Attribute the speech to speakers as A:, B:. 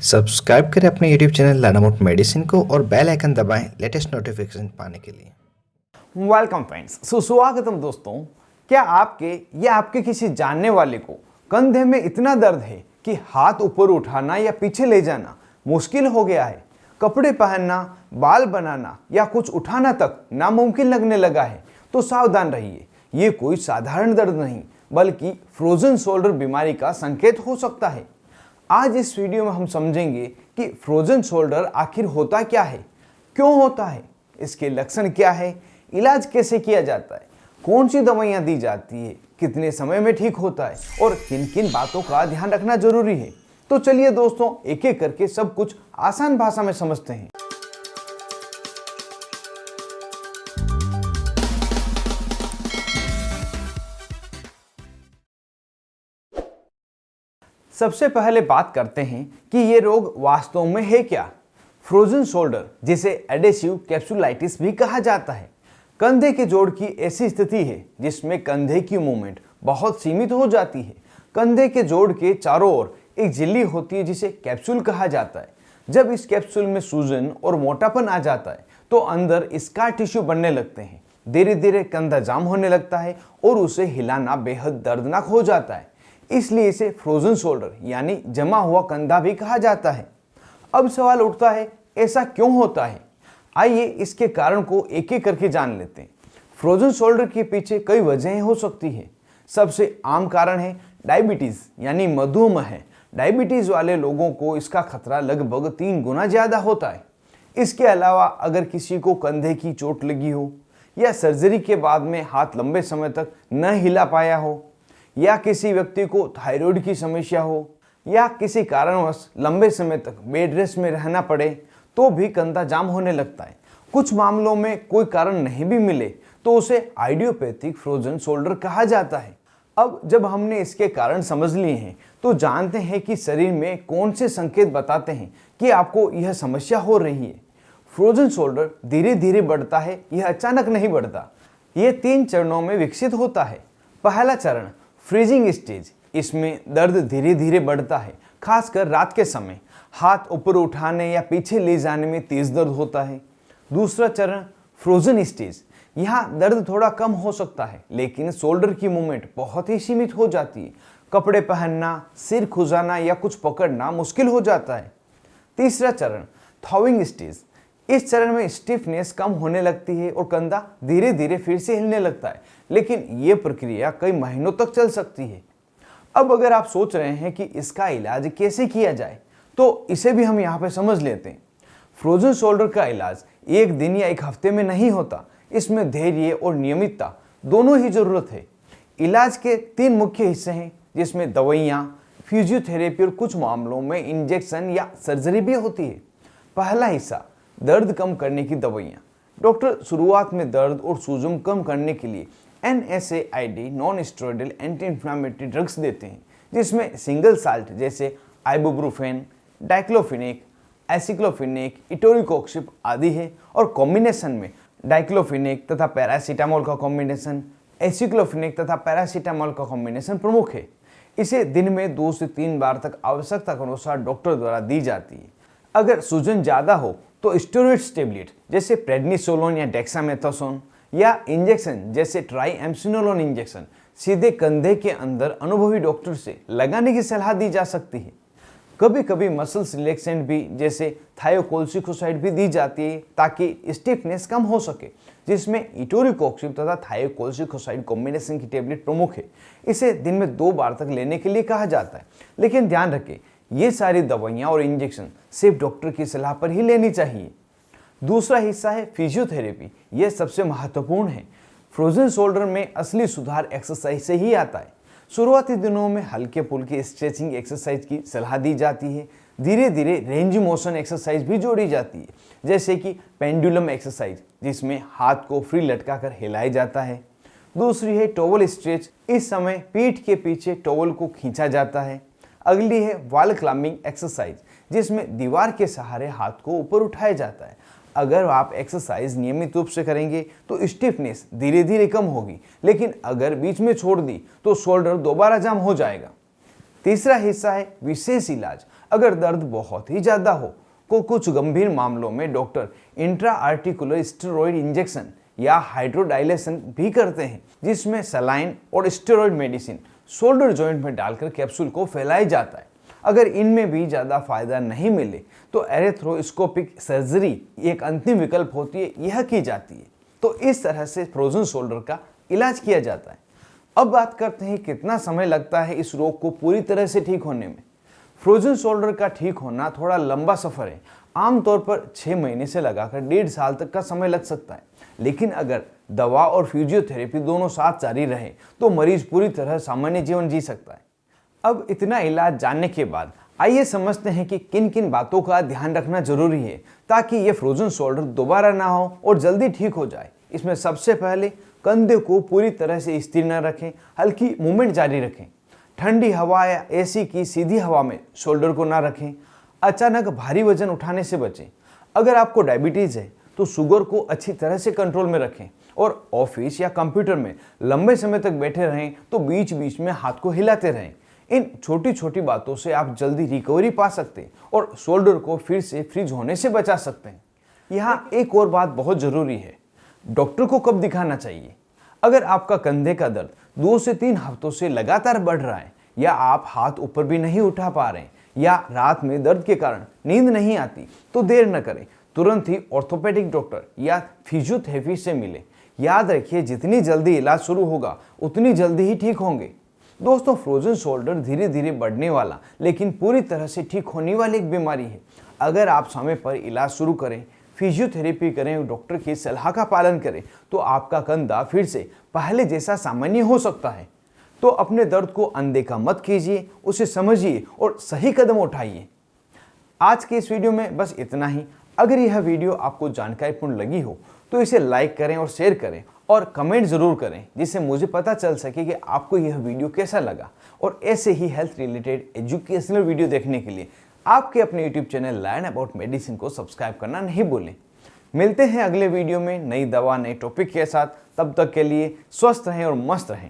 A: Subscribe करें अपने YouTube channel लानामोट medicine को और बेल आइकन दबाएं लेटेस्ट नोटिफिकेशन पाने के लिए।
B: वेलकम फ्रेंड्स, सुस्वागतम दोस्तों। क्या आपके या आपके किसी जानने वाले को कंधे में इतना दर्द है कि हाथ ऊपर उठाना या पीछे ले जाना मुश्किल हो गया है? कपड़े पहनना, बाल बनाना या कुछ उठाना तक नामुमकिन लगने लगा है? तो सावधान रहिए, ये कोई साधारण दर्द नहीं बल्कि फ्रोजन शोल्डर बीमारी का संकेत हो सकता है। आज इस वीडियो में हम समझेंगे कि फ्रोजन शोल्डर आखिर होता क्या है, क्यों होता है, इसके लक्षण क्या है, इलाज कैसे किया जाता है, कौन सी दवाइयाँ दी जाती है, कितने समय में ठीक होता है और किन किन बातों का ध्यान रखना जरूरी है। तो चलिए दोस्तों, एक एक करके सब कुछ आसान भाषा में समझते हैं। सबसे पहले बात करते हैं कि ये रोग वास्तव में है क्या। फ्रोजन शोल्डर, जिसे एडेसिव कैप्सुलाइटिस भी कहा जाता है, कंधे के जोड़ की ऐसी स्थिति है जिसमें कंधे की मूवमेंट बहुत सीमित हो जाती है। कंधे के जोड़ के चारों ओर एक झिल्ली होती है जिसे कैप्सूल कहा जाता है। जब इस कैप्सूल में सूजन और मोटापन आ जाता है तो अंदर स्कार टिश्यू बनने लगते हैं। धीरे धीरे कंधा जाम होने लगता है और उसे हिलाना बेहद दर्दनाक हो जाता है। इसलिए इसे फ्रोजन शोल्डर यानी जमा हुआ कंधा भी कहा जाता है। अब सवाल उठता है, ऐसा क्यों होता है? आइए इसके कारण को एक एक करके जान लेते हैं। फ्रोजन शोल्डर के पीछे कई वजहें हो सकती है। सबसे आम कारण है डायबिटीज यानी मधुमेह। डायबिटीज वाले लोगों को इसका खतरा लगभग 3 गुना ज्यादा होता है। इसके अलावा अगर किसी को कंधे की चोट लगी हो या सर्जरी के बाद में हाथ लंबे समय तक न हिला पाया हो या किसी व्यक्ति को थायराइड की समस्या हो या किसी कारणवश लंबे समय तक बेड रेस्ट में रहना पड़े तो भी कंधा जाम होने लगता है। कुछ मामलों में कोई कारण नहीं भी मिले तो उसे आइडियोपैथिक फ्रोजन शोल्डर कहा जाता है। अब जब हमने इसके कारण समझ लिए हैं तो जानते हैं कि शरीर में कौन से संकेत बताते हैं कि आपको यह समस्या हो रही है। फ्रोजन शोल्डर धीरे धीरे बढ़ता है, यह अचानक नहीं बढ़ता। यह 3 चरणों में विकसित होता है। पहला चरण फ्रीजिंग स्टेज, इसमें दर्द धीरे धीरे बढ़ता है, खासकर रात के समय। हाथ ऊपर उठाने या पीछे ले जाने में तेज दर्द होता है। दूसरा चरण फ्रोजन स्टेज, यहाँ दर्द थोड़ा कम हो सकता है लेकिन शोल्डर की मूवमेंट बहुत ही सीमित हो जाती है। कपड़े पहनना, सिर खुजाना या कुछ पकड़ना मुश्किल हो जाता है। तीसरा चरण थॉविंग स्टेज, इस चरण में स्टिफनेस कम होने लगती है और कंधा धीरे धीरे फिर से हिलने लगता है, लेकिन यह प्रक्रिया कई महीनों तक चल सकती है। अब अगर आप सोच रहे हैं कि इसका इलाज कैसे किया जाए तो इसे भी हम यहाँ पे समझ लेते हैं। फ्रोजन शोल्डर का इलाज एक दिन या एक हफ्ते में नहीं होता, इसमें धैर्य और नियमितता दोनों ही जरूरत है। इलाज के 3 मुख्य हिस्से हैं जिसमें दवाइयाँ, फिजियोथेरेपी और कुछ मामलों में इंजेक्शन या सर्जरी भी होती है। पहला हिस्सा दर्द कम करने की दवाइयाँ। डॉक्टर शुरुआत में दर्द और सूजन कम करने के लिए NSAID non steroidal anti inflammatory drugs देते हैं, जिसमें सिंगल साल्ट जैसे आइबुप्रोफेन, डाइक्लोफिनेक, एसिक्लोफिनेक, इटोरिकोक्सिब आदि है और कॉम्बिनेशन में डाइक्लोफिनेक तथा पैरासीटामोल का कॉम्बिनेशन, एसिक्लोफिनेक तथा पैरासीटामोल का कॉम्बिनेशन प्रमुख है। इसे दिन में 2 से 3 बार तक आवश्यकता के अनुसार डॉक्टर द्वारा दी जाती है। अगर सूजन ज़्यादा हो तो स्टेरॉइड टेबलेट जैसे प्रेडनिसोलोन या डेक्सामेथासोन या इंजेक्शन जैसे ट्राइएम्सिनोलोन इंजेक्शन सीधे कंधे के अंदर अनुभवी डॉक्टर से लगाने की सलाह दी जा सकती है। कभी कभी मसल रिलैक्सेंट भी जैसे थायोकोल्सिकोसाइड भी दी जाती है ताकि स्टिफनेस कम हो सके, जिसमें इटोरिकोक्सिब तथा थायोकोल्सिकोसाइड कॉम्बिनेशन की टेबलेट प्रमुख है। इसे दिन में 2 बार तक लेने के लिए कहा जाता है, लेकिन ध्यान रखें ये सारी दवाइयाँ और इंजेक्शन सिर्फ डॉक्टर की सलाह पर ही लेनी चाहिए। दूसरा हिस्सा है फिजियोथेरेपी। यह सबसे महत्वपूर्ण है। फ्रोजन शोल्डर में असली सुधार एक्सरसाइज से ही आता है। शुरुआती दिनों में हल्के फुल्के स्ट्रेचिंग एक्सरसाइज की सलाह दी जाती है। धीरे धीरे रेंज मोशन एक्सरसाइज भी जोड़ी जाती है, जैसे कि पेंडुलम एक्सरसाइज जिसमें हाथ को फ्री लटका कर हिलाया जाता है। दूसरी है टॉवल स्ट्रेच, इस समय पीठ के पीछे टॉवल को खींचा जाता है। अगली है वॉल क्लाइंबिंग एक्सरसाइज, जिसमें दीवार के सहारे हाथ को ऊपर उठाया जाता है। अगर आप एक्सरसाइज नियमित रूप से करेंगे तो स्टिफनेस धीरे धीरे कम होगी, लेकिन अगर बीच में छोड़ दी तो शोल्डर दोबारा जाम हो जाएगा। तीसरा हिस्सा है विशेष इलाज। अगर दर्द बहुत ही ज्यादा हो को कुछ गंभीर मामलों में doctor intra articular steroid injection या हाइड्रोडायलेशन भी करते हैं, जिसमें सलाइन और स्टेरॉइड मेडिसिन शोल्डर जॉइंट में डालकर कैप्सूल को फैलाया जाता है। अगर इनमें भी ज़्यादा फायदा नहीं मिले तो एरेथ्रोस्कोपिक सर्जरी एक अंतिम विकल्प होती है, यह की जाती है। तो इस तरह से फ्रोजन शोल्डर का इलाज किया जाता है। अब बात करते हैं कितना समय लगता है इस रोग को पूरी तरह से ठीक होने में। फ्रोजन शोल्डर का ठीक होना थोड़ा लंबा सफर है। आमतौर पर 6 महीने से लगाकर 1.5 साल तक का समय लग सकता है, लेकिन अगर दवा और फिजियोथेरेपी दोनों साथ जारी रहे तो मरीज पूरी तरह सामान्य जीवन जी सकता है। अब इतना इलाज जानने के बाद आइए समझते हैं कि किन किन बातों का ध्यान रखना जरूरी है ताकि ये फ्रोजन शोल्डर दोबारा ना हो और जल्दी ठीक हो जाए। इसमें सबसे पहले कंधे को पूरी तरह से स्थिर न रखें, हल्की मूवमेंट जारी रखें। ठंडी हवा या एसी की सीधी हवा में शोल्डर को ना रखें। अचानक भारी वजन उठाने से बचें। अगर आपको डायबिटीज है तो शुगर को अच्छी तरह से कंट्रोल में रखें और ऑफिस या कंप्यूटर में लंबे समय तक बैठे रहें तो बीच बीच में हाथ को हिलाते रहें। इन छोटी छोटी बातों से आप जल्दी रिकवरी पा सकते हैं और शोल्डर को फिर से फ्रीज होने से बचा सकते हैं। यहाँ एक और बात बहुत जरूरी है, डॉक्टर को कब दिखाना चाहिए। अगर आपका कंधे का दर्द 2 से 3 हफ्तों से लगातार बढ़ रहा है, या आप हाथ ऊपर भी नहीं उठा पा रहे हैं, या रात में दर्द के कारण नींद नहीं आती, तो देर न करें, तुरंत ही ऑर्थोपेडिक डॉक्टर या फिजियोथेरेपी से मिलें। याद रखिए, जितनी जल्दी इलाज शुरू होगा उतनी जल्दी ही ठीक होंगे। दोस्तों, फ्रोजन शोल्डर धीरे धीरे बढ़ने वाला लेकिन पूरी तरह से ठीक होने वाली एक बीमारी है। अगर आप समय पर इलाज शुरू करें, फिजियोथेरेपी करें, डॉक्टर की सलाह का पालन करें तो आपका कंधा फिर से पहले जैसा सामान्य हो सकता है। तो अपने दर्द को अनदेखा मत कीजिए, उसे समझिए और सही कदम उठाइए। आज के इस वीडियो में बस इतना ही। अगर यह वीडियो आपको जानकारीपूर्ण लगी हो तो इसे लाइक करें और शेयर करें और कमेंट जरूर करें, जिससे मुझे पता चल सके कि आपको यह वीडियो कैसा लगा। और ऐसे ही हेल्थ रिलेटेड एजुकेशनल वीडियो देखने के लिए आपके अपने YouTube channel learn about medicine को सब्सक्राइब करना नहीं भूलें। मिलते हैं अगले वीडियो में नई दवा नए टॉपिक के साथ। तब तक के लिए स्वस्थ रहें और मस्त रहें।